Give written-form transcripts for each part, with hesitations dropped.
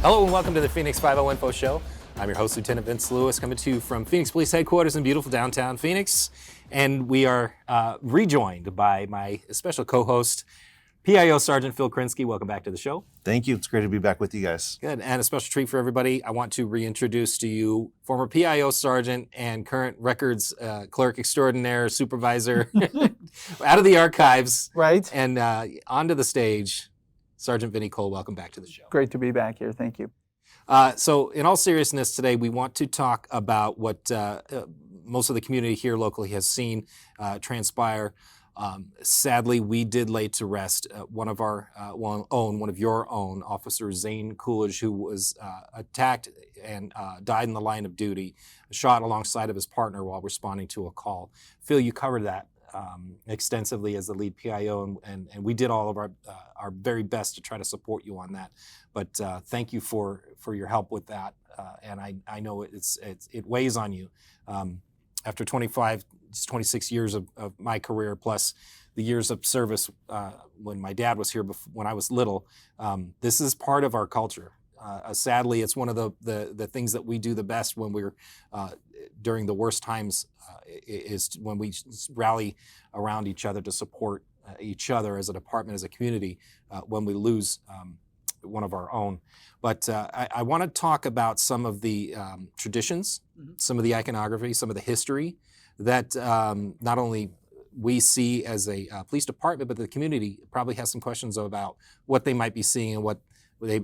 Hello and welcome to the Phoenix 5 Info Show. I'm your host, Lieutenant Vince Lewis, coming to you from Phoenix Police Headquarters in beautiful downtown Phoenix. And we are rejoined by my special co-host, PIO Sgt. Phil Krynsky. Welcome back to the show. Thank you. It's great to be back with you guys. Good. And a special treat for everybody. I want to reintroduce to you former PIO Sergeant and current records clerk extraordinaire supervisor out of the archives. Right. And onto the stage, Sergeant Vinnie Cole. Welcome back to the show. Great to be back here. Thank you. So in all seriousness today, we want to talk about what most of the community here locally has seen transpire. Sadly, we did lay to rest one of your own, Officer Zane Coolidge, who was attacked and died in the line of duty, shot alongside of his partner while responding to a call. Phil, you covered that extensively as the lead PIO, and we did all of our very best to try to support you on that. But thank you for your help with that, and I know it weighs on you. After 26 years of my career, plus the years of service when my dad was here when I was little, this is part of our culture. Sadly, it's one of the things that we do the best when we're during the worst times is when we rally around each other to support each other as a department, as a community, when we lose one of our own. But I want to talk about some of the traditions, some of the iconography, some of the history that not only we see as a police department, but the community probably has some questions about what they might be seeing and what they,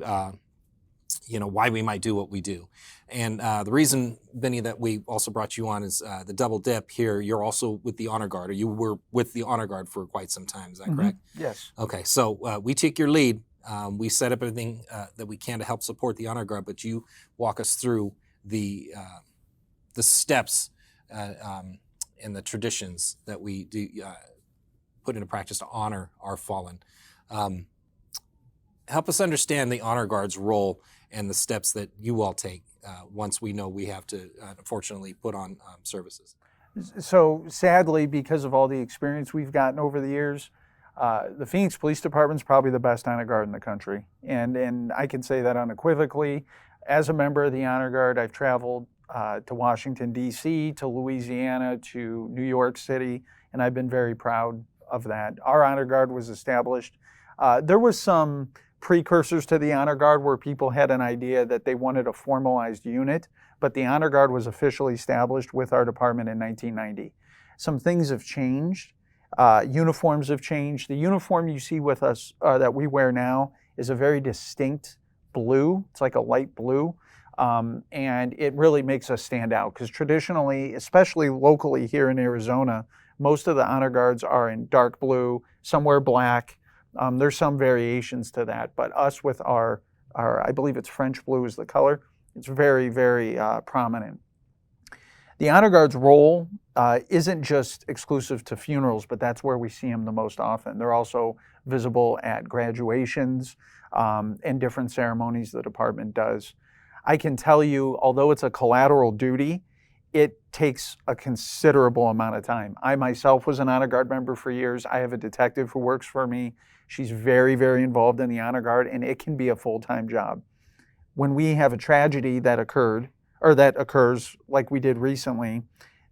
why we might do what we do. And the reason, Vinnie, that we also brought you on is the double dip here. You're also with the Honor Guard, or you were with the Honor Guard for quite some time. Is that correct? Yes. Okay, so we take your lead. We set up everything that we can to help support the Honor Guard, but you walk us through the steps and the traditions that we do put into practice to honor our fallen. Help us understand the Honor Guard's role and the steps that you all take once we know we have to, unfortunately, put on services. So sadly, because of all the experience we've gotten over the years, the Phoenix Police Department is probably the best Honor Guard in the country. And I can say that unequivocally. As a member of the Honor Guard, I've traveled to Washington, D.C., to Louisiana, to New York City, and I've been very proud of that. Our Honor Guard was established. There was some precursors to the Honor Guard where people had an idea that they wanted a formalized unit, but the Honor Guard was officially established with our department in 1990. Some things have changed. Uniforms have changed. The uniform you see with us that we wear now is a very distinct blue. It's like a light blue. And it really makes us stand out because traditionally, especially locally here in Arizona, most of the Honor Guards are in dark blue, some wear black. There's some variations to that, but us with our I believe it's French blue is the color. It's very, very prominent. The Honor Guard's role isn't just exclusive to funerals, but that's where we see them the most often. They're also visible at graduations and different ceremonies the department does. I can tell you, although it's a collateral duty, it takes a considerable amount of time. I myself was an Honor Guard member for years. I have a detective who works for me. She's very, very involved in the Honor Guard, and it can be a full-time job. When we have a tragedy that occurs like we did recently,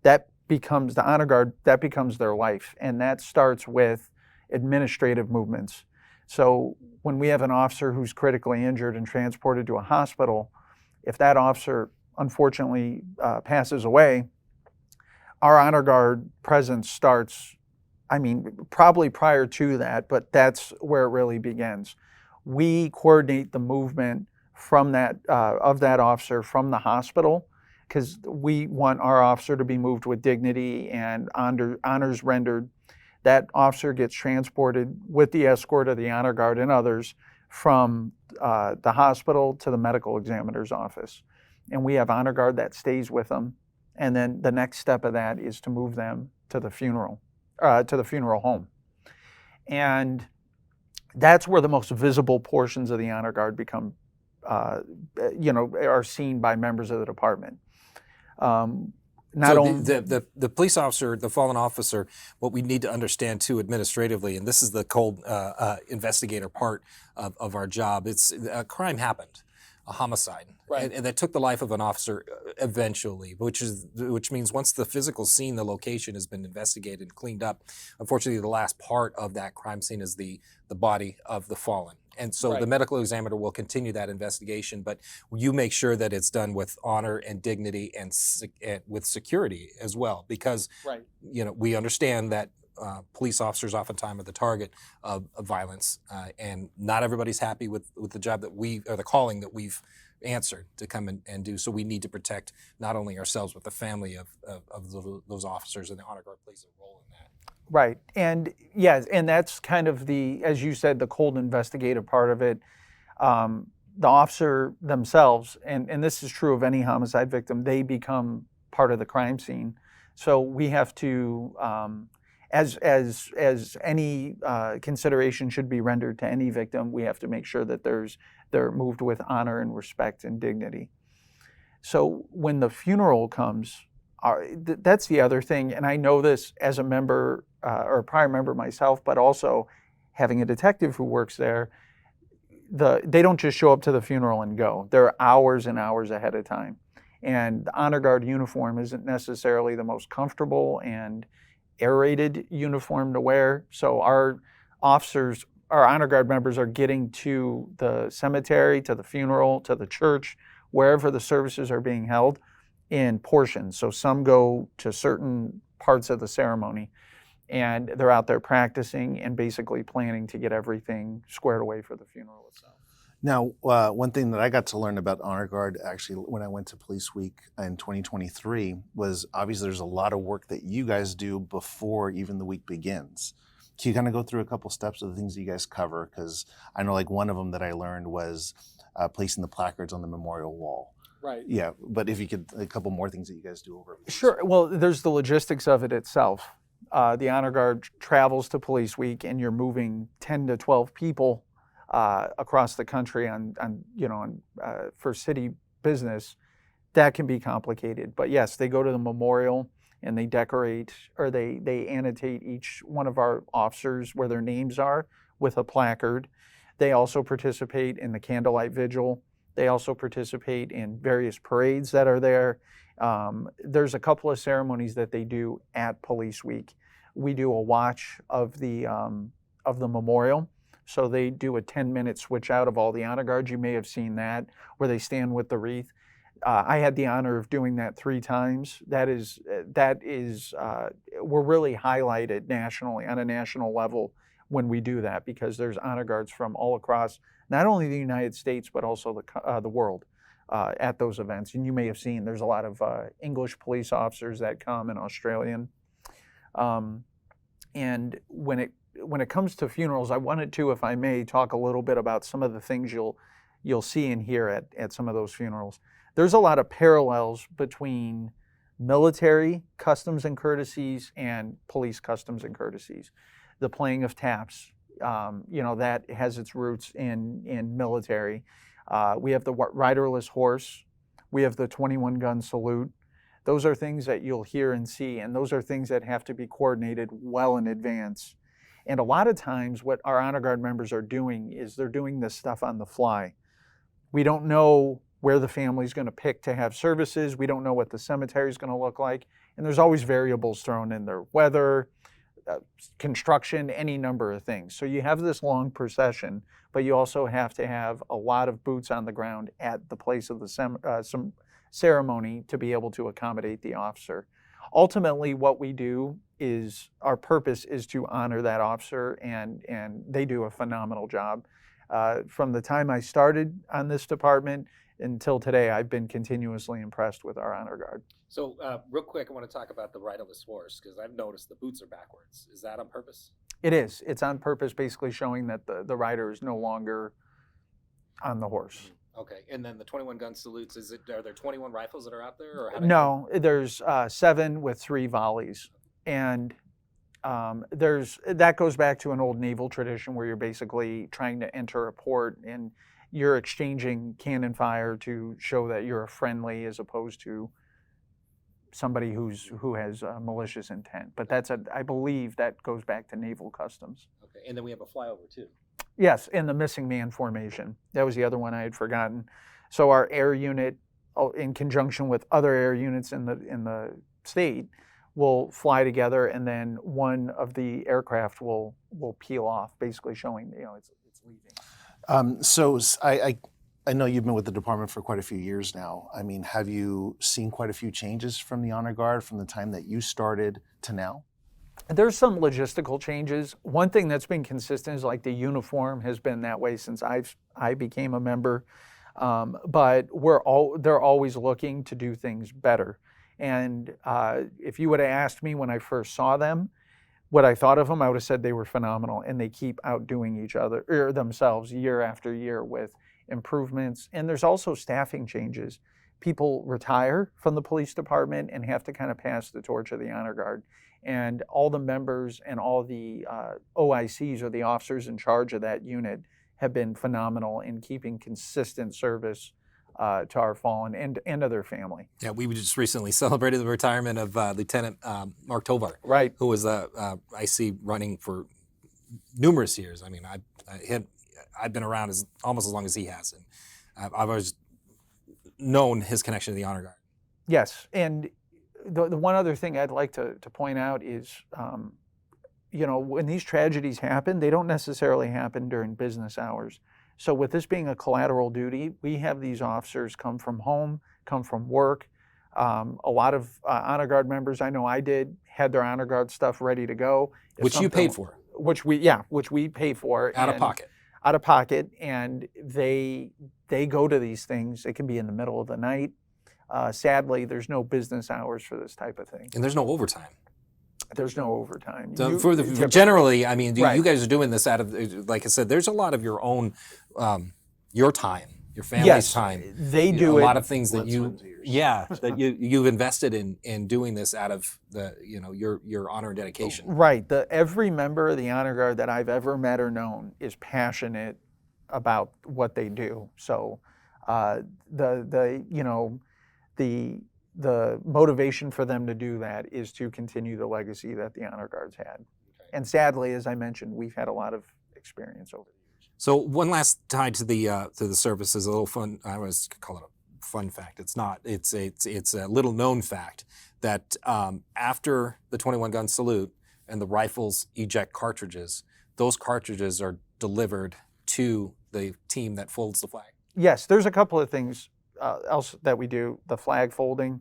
that becomes the Honor Guard, that becomes their life, and that starts with administrative movements. So when we have an officer who's critically injured and transported to a hospital, if that officer unfortunately passes away, our Honor Guard presence starts, probably prior to that, but that's where it really begins. We coordinate the movement from that of that officer from the hospital because we want our officer to be moved with dignity and honors rendered. That officer gets transported with the escort of the Honor Guard and others from the hospital to the medical examiner's office. And we have Honor Guard that stays with them. And then the next step of that is to move them to the funeral home. And that's where the most visible portions of the Honor Guard become, are seen by members of the department. The police officer, the fallen officer, what we need to understand too administratively, and this is the cold investigator part of our job, it's a crime happened. a homicide, Right. and that took the life of an officer eventually, which means once the physical scene, the location has been investigated and cleaned up, unfortunately the last part of that crime scene is the body of the fallen. And so the medical examiner will continue that investigation, but you make sure that it's done with honor and dignity and with security as well, because we understand that police officers oftentimes are the target of violence, and not everybody's happy with the job that the calling that we've answered to come and do. So we need to protect not only ourselves, but the family of those officers, and the Honor Guard plays a role in that. Right. And yes, and that's kind of as you said, the cold investigative part of it. The officer themselves, and this is true of any homicide victim, they become part of the crime scene. So we have to, as any consideration should be rendered to any victim, we have to make sure that they're moved with honor and respect and dignity. So when the funeral comes, that's the other thing, and I know this as a member or a prior member myself, but also having a detective who works there. They don't just show up to the funeral and go. They're hours and hours ahead of time, and the Honor Guard uniform isn't necessarily the most comfortable and aerated uniform to wear. So our officers, our Honor Guard members, are getting to the cemetery, to the funeral, to the church, wherever the services are being held, in portions. So some go to certain parts of the ceremony, and they're out there practicing and basically planning to get everything squared away for the funeral itself. Now, one thing that I got to learn about Honor Guard actually when I went to Police Week in 2023 was obviously there's a lot of work that you guys do before even the week begins. Can you kind of go through a couple steps of the things that you guys cover? Because I know like one of them that I learned was placing the placards on the memorial wall. Right. Yeah, but if you could, a couple more things that you guys do over. Sure. Well, there's the logistics of it itself. The Honor Guard travels to Police Week, and you're moving 10 to 12 people across the country for city business. That can be complicated. But yes, they go to the memorial and they decorate, or they annotate each one of our officers where their names are with a placard. They also participate in the candlelight vigil. They also participate in various parades that are there. There's a couple of ceremonies that they do at Police Week. We do a watch of the memorial. So they do a 10-minute switch out of all the Honor Guards. You may have seen that, where they stand with the wreath. I had the honor of doing that 3 times. That is, we're really highlighted nationally, on a national level, when we do that, because there's Honor Guards from all across, not only the United States, but also the world at those events. And you may have seen there's a lot of English police officers that come, and Australian. And when it comes to funerals, I wanted to, if I may, talk a little bit about some of the things you'll see and hear at some of those funerals. There's a lot of parallels between military customs and courtesies and police customs and courtesies. The playing of taps, that has its roots in military. We have the riderless horse. We have the 21-gun salute. Those are things that you'll hear and see, and those are things that have to be coordinated well in advance. And a lot of times what our Honor Guard members are doing is they're doing this stuff on the fly. We don't know where the family's going to pick to have services. We don't know what the cemetery is going to look like. And there's always variables thrown in there, weather, construction, any number of things. So you have this long procession, but you also have to have a lot of boots on the ground at the place of the ceremony to be able to accommodate the officer. Ultimately, what we do is, our purpose is to honor that officer, and they do a phenomenal job. From the time I started on this department until today, I've been continuously impressed with our Honor Guard. So real quick, I want to talk about the riderless horse, because I've noticed the boots are backwards. Is that on purpose? It is. It's on purpose, basically showing that the rider is no longer on the horse. Okay, and then the 21-gun salutes, are there 21 rifles that are out there? Or No, there's 7 with 3 volleys. And that goes back to an old naval tradition where you're basically trying to enter a port and you're exchanging cannon fire to show that you're a friendly, as opposed to somebody who has malicious intent. But I believe that goes back to naval customs. Okay, and then we have a flyover too. Yes, and the missing man formation. That was the other one I had forgotten. So our air unit, in conjunction with other air units in the state, will fly together, and then one of the aircraft will peel off, basically showing it's leaving. So I know you've been with the department for quite a few years now. I mean, have you seen quite a few changes from the Honor Guard from the time that you started to now? There's some logistical changes. One thing that's been consistent is like the uniform has been that way since I became a member. But they're always looking to do things better. And if you would have asked me when I first saw them, what I thought of them, I would have said they were phenomenal, and they keep outdoing each other or themselves year after year with improvements. And there's also staffing changes. People retire from the police department and have to kind of pass the torch of the Honor Guard. And all the members and all the OICs, or the officers in charge of that unit, have been phenomenal in keeping consistent service to our fallen and to their family. Yeah, we just recently celebrated the retirement of Lieutenant Mark Tovar, right, who was IC running for numerous years. I mean, I've been around almost as long as he has, and I've always known his connection to the Honor Guard. Yes, and the one other thing I'd like to point out is, when these tragedies happen, they don't necessarily happen during business hours. So with this being a collateral duty, we have these officers come from home, come from work. A lot of Honor Guard members, I know I did, had their Honor Guard stuff ready to go. Which you paid for. Which we pay for. Out of pocket. Out of pocket, and they go to these things. It can be in the middle of the night. Sadly, there's no business hours for this type of thing. And there's no overtime. There's no overtime. So generally, I mean, right. You guys are doing this out of, like I said, there's a lot of your own, your time, your family's time. They do a it. lot of things that you've invested in doing this out of your honor and dedication. Right. Every member of the Honor Guard that I've ever met or known is passionate about what they do. So the motivation for them to do that is to continue the legacy that the Honor Guard's had. Okay. And sadly, as I mentioned, we've had a lot of experience over the years. So one last tie to the service is a little fun. I always call it a fun fact. It's not. It's a little known fact that after the 21 gun salute and the rifles eject cartridges, those cartridges are delivered to the team that folds the flag. Yes, there's a couple of things else that we do, the flag folding,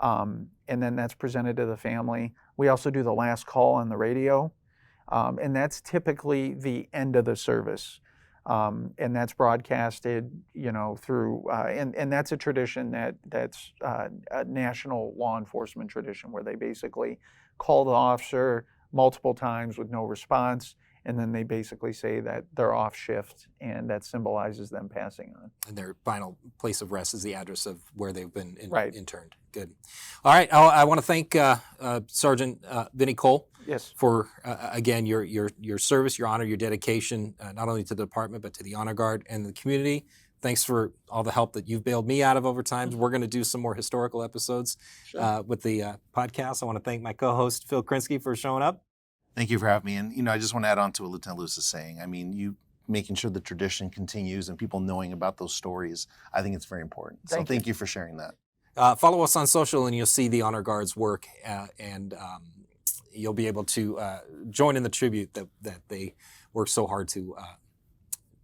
and then that's presented to the family. We also do the last call on the radio, and that's typically the end of the service, and that's broadcasted, through, and that's a tradition that's a national law enforcement tradition where they basically call the officer multiple times with no response, and then they basically say that they're off shift, and that symbolizes them passing on. And their final place of rest is the address of where they've been interned. Good. All right. I want to thank Sergeant Vinnie Cole. Yes. For again your service, your honor, your dedication, not only to the department but to the Honor Guard and the community. Thanks for all the help that you've bailed me out of over time. We're going to do some more historical episodes with the podcast. I want to thank my co-host Phil Krynsky for showing up. Thank you for having me. And, I just want to add on to what Lieutenant Lewis is saying. I mean, you making sure the tradition continues and people knowing about those stories, I think it's very important. So thank you for sharing that. Follow us on social and you'll see the Honor Guard's work and you'll be able to join in the tribute that they work so hard to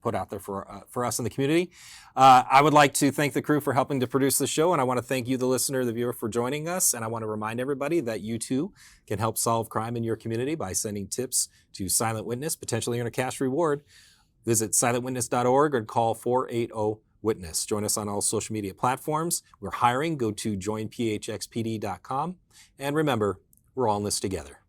put out there for us in the community. I would like to thank the crew for helping to produce the show, and I want to thank you, the listener, the viewer, for joining us. And I want to remind everybody that you too can help solve crime in your community by sending tips to Silent Witness, potentially earn a cash reward. Visit silentwitness.org or call 480-WITNESS. Join us on all social media platforms. We're hiring. Go to joinphxpd.com. And remember, we're all in this together.